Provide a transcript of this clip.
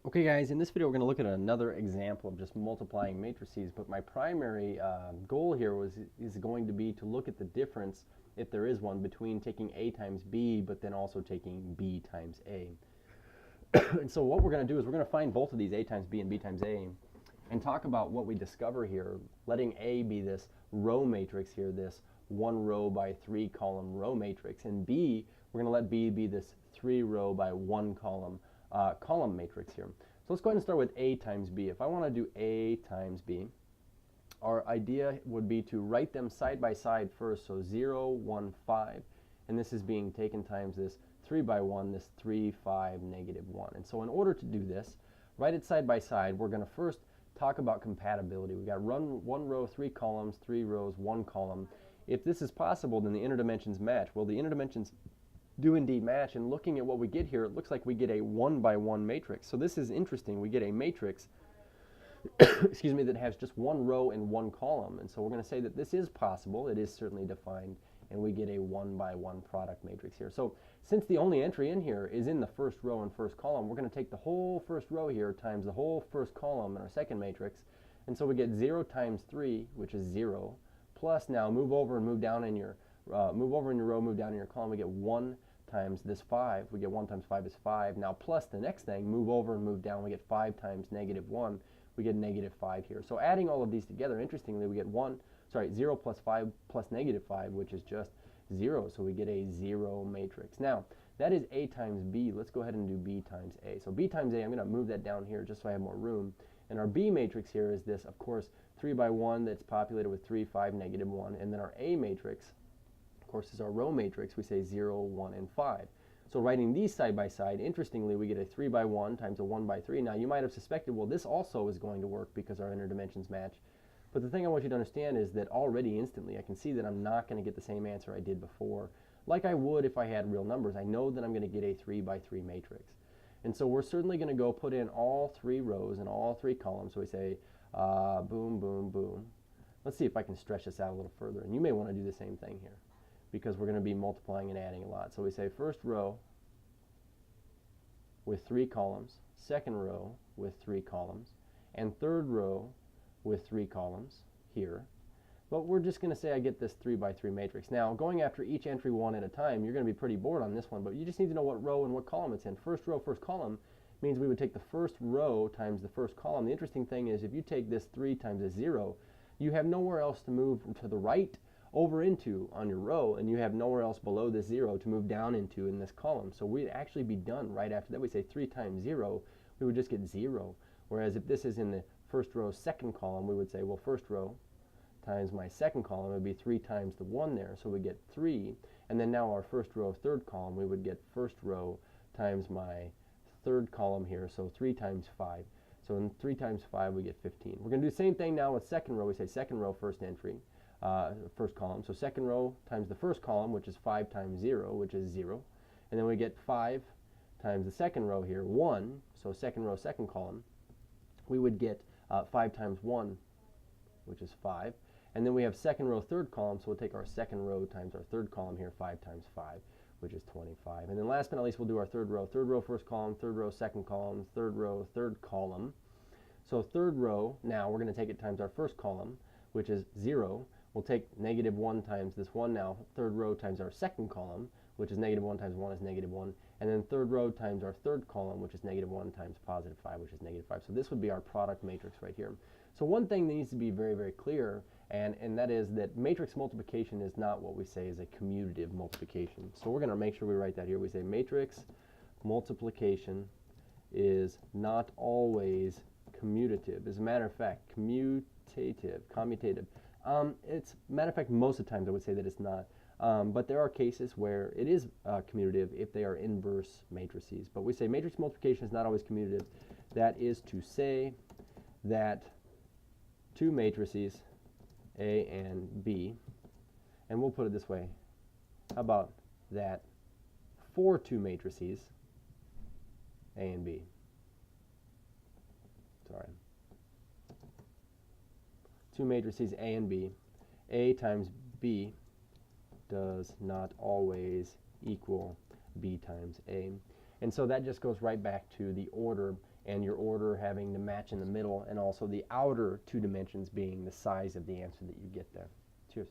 Okay guys, in this video we're going to look at another example of just multiplying matrices, but my primary goal here is going to be to look at the difference, if there is one, between taking A times B but then also taking B times A. And so what we're going to do is we're going to find both of these, A times B and B times A, and talk about what we discover here, letting A be this row matrix here, this 1 row by 3 column row matrix, and B, we're going to let B be this 3 row by 1 column column matrix here. So let's go ahead and start with A times B. If I want to do A times B, our idea would be to write them side by side first, so 0, 1, 5, and this is being taken times this 3 by 1, this 3, 5, negative 1. And so in order to do this, write it side by side, we're going to first talk about compatibility. We've got one row, 3 columns, 3 rows, 1 column. If this is possible, then the inner dimensions match. Well, the inner dimensions do indeed match, and looking at what we get here, it looks like we get a 1 by 1 matrix. So this is interesting. We get a matrix excuse me, that has just 1 row and 1 column. And so we're going to say that this is possible. It is certainly defined, and we get a 1 by 1 product matrix here. So since the only entry in here is in the first row and first column, we're going to take the whole first row here times the whole first column in our second matrix. And so we get 0 times 3, which is 0, plus now move over and move down in your move over in your row, move down in your column, we get 1 times this 5. We get 1 times 5 is 5. Now plus the next thing, move over and move down, we get 5 times negative 1. We get negative 5 here. So adding all of these together, interestingly, we get 0 plus 5 plus negative 5, which is just 0. So we get a 0 matrix. Now, that is A times B. Let's go ahead and do B times A. So B times A, I'm going to move that down here just so I have more room. And our B matrix here is this, of course, 3 by 1 that's populated with 3, 5, negative 1. And then our A matrix, of course, is our row matrix. We say 0, 1, and 5. So writing these side by side, interestingly, we get a 3 by 1 times a 1 by 3. Now, you might have suspected, well, this also is going to work because our inner dimensions match. But the thing I want you to understand is that already instantly I can see that I'm not going to get the same answer I did before, like I would if I had real numbers. I know that I'm going to get a 3 by 3 matrix. And so we're certainly going to go put in all 3 rows and all 3 columns. So we say boom, boom, boom. Let's see if I can stretch this out a little further. And you may want to do the same thing here, because we're going to be multiplying and adding a lot. So we say first row with 3 columns, second row with 3 columns, and third row with 3 columns here. But we're just going to say I get this 3 by 3 matrix. Now, going after each entry one at a time, you're going to be pretty bored on this one, but you just need to know what row and what column it's in. First row, first column means we would take the first row times the first column. The interesting thing is if you take this 3 times a 0, you have nowhere else to move to the right over into on your row, and you have nowhere else below this 0 to move down into in this column. So we'd actually be done right after that. We say 3 times 0, we would just get 0. Whereas if this is in the first row, second column, we would say, well, first row times my second column would be 3 times the 1 there, so we get 3. And then now our first row, third column, we would get first row times my third column here, so 3 times 5. So in 3 times 5, we get 15. We're going to do the same thing now with second row. We say second row, first entry. First column. So second row times the first column, which is 5 times 0, which is 0. And then we get 5 times the second row here, 1. So second row, second column. We would get 5 times 1, which is 5. And then we have second row, third column. So we'll take our second row times our third column here, 5 times 5, which is 25. And then last but not least, we'll do our third row. Third row, first column. Third row, second column. Third row, third column. So third row, now we're going to take it times our first column, which is 0. We'll take negative 1 times this 1 now, third row times our second column, which is negative 1 times 1 is negative 1, and then third row times our third column, which is negative 1 times positive 5, which is negative 5. So this would be our product matrix right here. So one thing that needs to be very, very clear, and that is that matrix multiplication is not what we say is a commutative multiplication. So we're going to make sure we write that here. We say matrix multiplication is not always commutative. As a matter of fact, commutative. It's matter of fact, most of the times I would say that it's not. But there are cases where it is commutative if they are inverse matrices. But we say matrix multiplication is not always commutative. That is to say that two matrices, A and B, and we'll put it this way. How about that for two matrices, A and B? Sorry. Two matrices A and B, A times B does not always equal B times A. And so that just goes right back to the order, and your order having to match in the middle, and also the outer two dimensions being the size of the answer that you get there. Cheers.